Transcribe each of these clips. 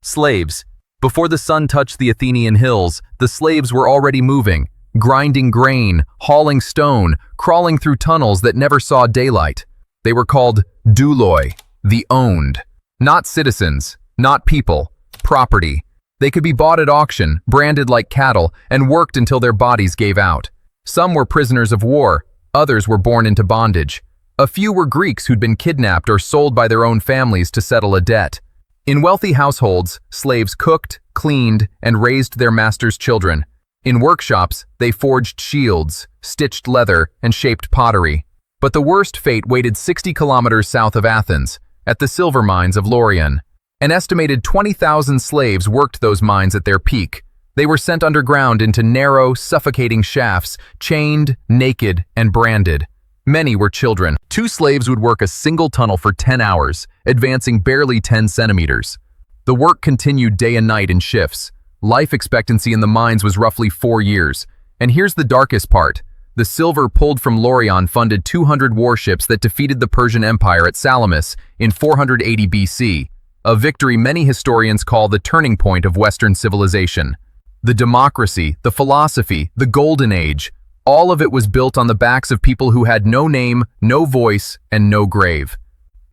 Slaves. Before the sun touched the Athenian hills, the slaves were already moving, grinding grain, hauling stone, crawling through tunnels that never saw daylight. They were called Douloi, the owned. Not citizens, not people, property. They could be bought at auction, branded like cattle, and worked until their bodies gave out. Some were prisoners of war, others were born into bondage. A few were Greeks who'd been kidnapped or sold by their own families to settle a debt. In wealthy households, slaves cooked, cleaned, and raised their masters' children. In workshops, they forged shields, stitched leather, and shaped pottery. But the worst fate waited 60 kilometers south of Athens, at the silver mines of Laurion. An estimated 20,000 slaves worked those mines at their peak. They were sent underground into narrow, suffocating shafts, chained, naked, and branded. Many were children. 2 slaves would work a single tunnel for 10 hours, advancing barely 10 centimeters. The work continued day and night in shifts. Life expectancy in the mines was roughly 4 years. And here's the darkest part. The silver pulled from Laurion funded 200 warships that defeated the Persian Empire at Salamis in 480 BC, a victory many historians call the turning point of Western civilization. The democracy, the philosophy, the Golden Age, all of it was built on the backs of people who had no name, no voice, and no grave.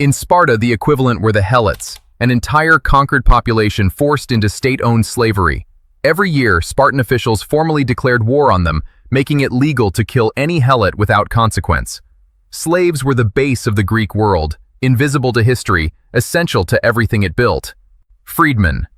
In Sparta, the equivalent were the Helots, an entire conquered population forced into state-owned slavery. Every year, Spartan officials formally declared war on them, making it legal to kill any Helot without consequence. Slaves were the base of the Greek world, invisible to history, essential to everything it built. Freedmen.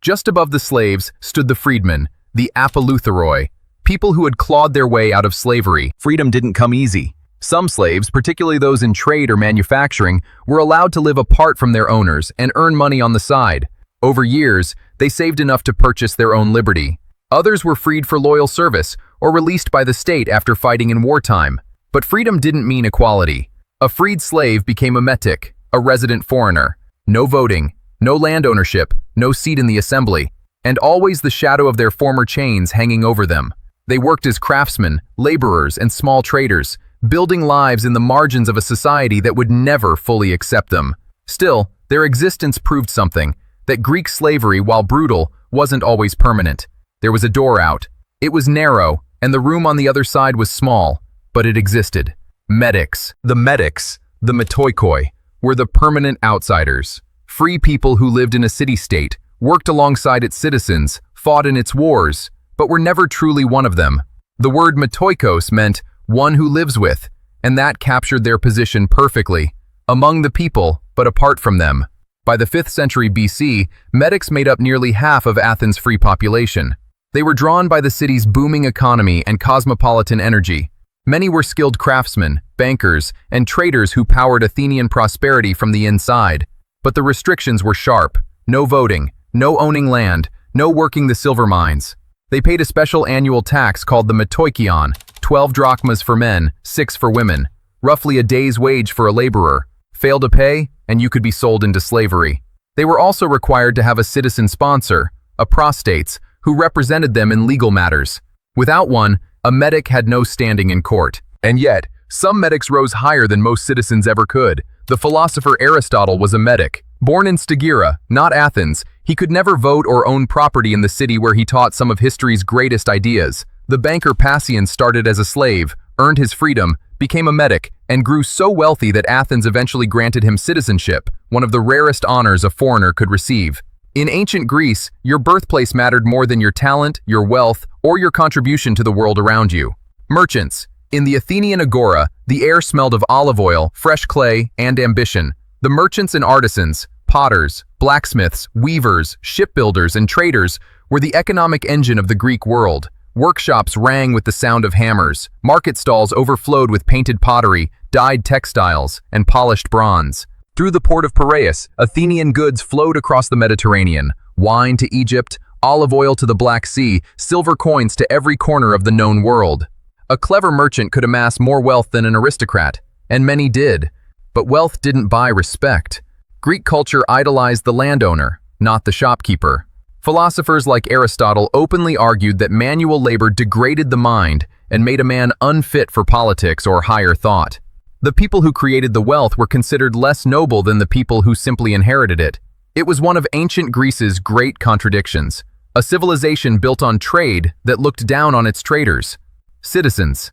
Just above the slaves stood the freedmen, the Apeleutheroi, people who had clawed their way out of slavery. Freedom didn't come easy. Some slaves, particularly those in trade or manufacturing, were allowed to live apart from their owners and earn money on the side. Over years, they saved enough to purchase their own liberty. Others were freed for loyal service or released by the state after fighting in wartime. But freedom didn't mean equality. A freed slave became a metic, a resident foreigner. No voting, no land ownership, no seat in the assembly, and always the shadow of their former chains hanging over them. They worked as craftsmen, laborers, and small traders, building lives in the margins of a society that would never fully accept them. Still, their existence proved something, that Greek slavery, while brutal, wasn't always permanent. There was a door out. It was narrow, and the room on the other side was small, but it existed. Metics, the Metoikoi, were the permanent outsiders. Free people who lived in a city-state, worked alongside its citizens, fought in its wars, but were never truly one of them. The word Metoikos meant one who lives with, and that captured their position perfectly, among the people, but apart from them. By the 5th century BC, Metics made up nearly half of Athens' free population. They were drawn by the city's booming economy and cosmopolitan energy. Many were skilled craftsmen, bankers, and traders who powered Athenian prosperity from the inside. But the restrictions were sharp. No voting, no owning land, no working the silver mines. They paid a special annual tax called the Metoikoi, 12 drachmas for men, 6 for women, roughly a day's wage for a laborer. Fail to pay, and you could be sold into slavery. They were also required to have a citizen sponsor, a prostates, who represented them in legal matters. Without one, a metic had no standing in court. And yet, some metics rose higher than most citizens ever could. The philosopher Aristotle was a metic. Born in Stagira, not Athens, he could never vote or own property in the city where he taught some of history's greatest ideas. The banker Passian started as a slave, earned his freedom, became a metic, and grew so wealthy that Athens eventually granted him citizenship, one of the rarest honors a foreigner could receive. In ancient Greece, your birthplace mattered more than your talent, your wealth, or your contribution to the world around you. Merchants. In the Athenian agora, the air smelled of olive oil, fresh clay, and ambition. The merchants and artisans, potters, blacksmiths, weavers, shipbuilders, and traders were the economic engine of the Greek world. Workshops rang with the sound of hammers. Market stalls overflowed with painted pottery, dyed textiles, and polished bronze. Through the port of Piraeus, Athenian goods flowed across the Mediterranean. Wine to Egypt, olive oil to the Black Sea, silver coins to every corner of the known world. A clever merchant could amass more wealth than an aristocrat, and many did. But wealth didn't buy respect. Greek culture idolized the landowner, not the shopkeeper. Philosophers like Aristotle openly argued that manual labor degraded the mind and made a man unfit for politics or higher thought. The people who created the wealth were considered less noble than the people who simply inherited it. It was one of ancient Greece's great contradictions, a civilization built on trade that looked down on its traders. Citizens.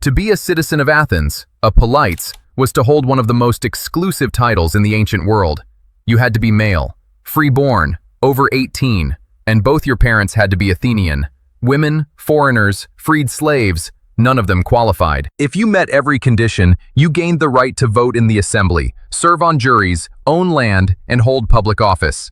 To be a citizen of Athens, a polites, was to hold one of the most exclusive titles in the ancient world. You had to be male, free-born, over 18, and both your parents had to be Athenian. Women, foreigners, freed slaves, none of them qualified. If you met every condition, you gained the right to vote in the assembly, serve on juries, own land, and hold public office.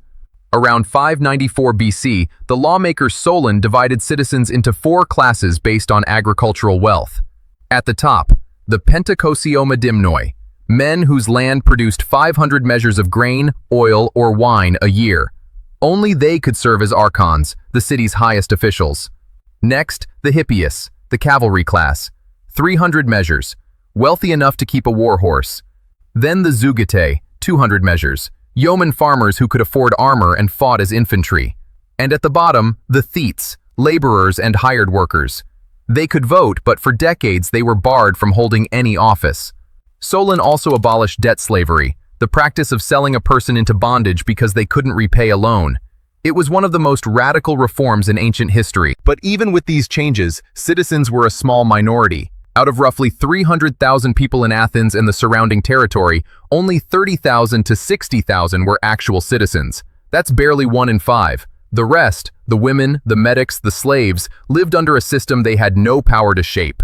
Around 594 BC, the lawmaker Solon divided citizens into 4 classes based on agricultural wealth. At the top, the Pentakosiomedimnoi, men whose land produced 500 measures of grain, oil, or wine a year. Only they could serve as archons, the city's highest officials. Next, the Hippias, the cavalry class, 300 measures, wealthy enough to keep a war horse. Then the Zeugatae, 200 measures, yeoman farmers who could afford armor and fought as infantry. And at the bottom, the Thetes, laborers and hired workers. They could vote, but for decades they were barred from holding any office. Solon also abolished debt slavery, the practice of selling a person into bondage because they couldn't repay a loan. It was one of the most radical reforms in ancient history. But even with these changes, citizens were a small minority. Out of roughly 300,000 people in Athens and the surrounding territory, only 30,000 to 60,000 were actual citizens. That's barely 1 in 5. The rest, the women, the Metics, the slaves, lived under a system they had no power to shape.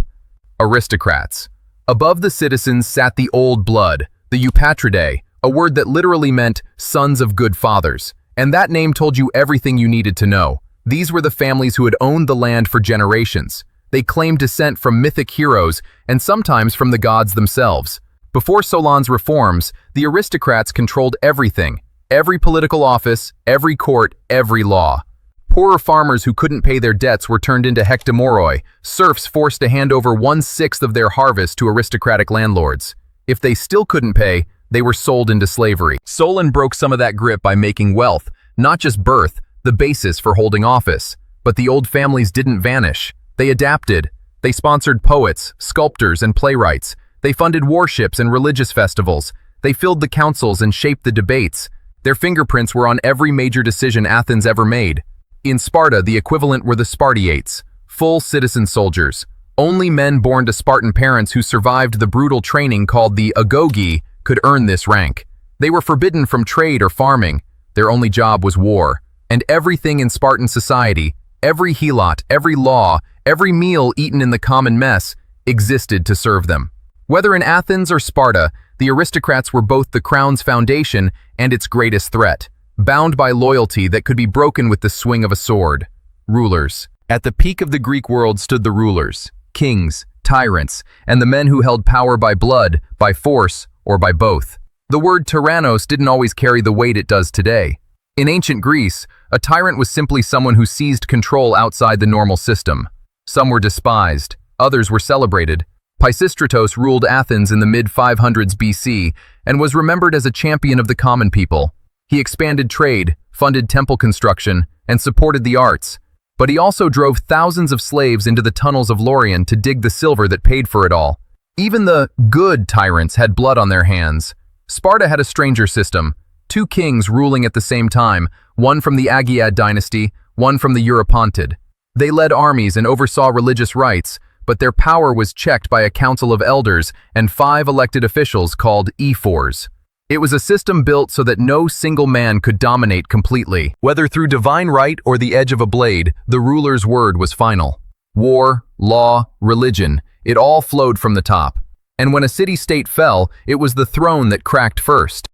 Aristocrats. Above the citizens sat the old blood, the Eupatridae, a word that literally meant sons of good fathers. And that name told you everything you needed to know. These were the families who had owned the land for generations. They claimed descent from mythic heroes and sometimes from the gods themselves. Before Solon's reforms, the aristocrats controlled everything. Every political office, every court, every law. Poorer farmers who couldn't pay their debts were turned into hectomoroi, serfs forced to hand over 1/6 of their harvest to aristocratic landlords. If they still couldn't pay, they were sold into slavery. Solon broke some of that grip by making wealth, not just birth, the basis for holding office. But the old families didn't vanish. They adapted. They sponsored poets, sculptors, and playwrights. They funded warships and religious festivals. They filled the councils and shaped the debates. Their fingerprints were on every major decision Athens ever made. In Sparta, the equivalent were the Spartiates, full citizen soldiers. Only men born to Spartan parents who survived the brutal training called the agoge could earn this rank. They were forbidden from trade or farming. Their only job was war. And everything in Spartan society, every helot, every law, every meal eaten in the common mess, existed to serve them. Whether in Athens or Sparta, the aristocrats were both the crown's foundation and its greatest threat, bound by loyalty that could be broken with the swing of a sword. Rulers. At the peak of the Greek world stood the rulers, kings, tyrants, and the men who held power by blood, by force, or by both. The word tyrannos didn't always carry the weight it does today. In ancient Greece, a tyrant was simply someone who seized control outside the normal system. Some were despised, others were celebrated. Pisistratos ruled Athens in the mid-500s BC and was remembered as a champion of the common people. He expanded trade, funded temple construction, and supported the arts. But he also drove thousands of slaves into the tunnels of Laurion to dig the silver that paid for it all. Even the good tyrants had blood on their hands. Sparta had a stranger system, 2 kings ruling at the same time, one from the Agiad dynasty, one from the Eupatridae. They led armies and oversaw religious rites, but their power was checked by a council of elders and 5 elected officials called ephors. It was a system built so that no single man could dominate completely. Whether through divine right or the edge of a blade, the ruler's word was final. War, law, religion, it all flowed from the top. And when a city-state fell, it was the throne that cracked first.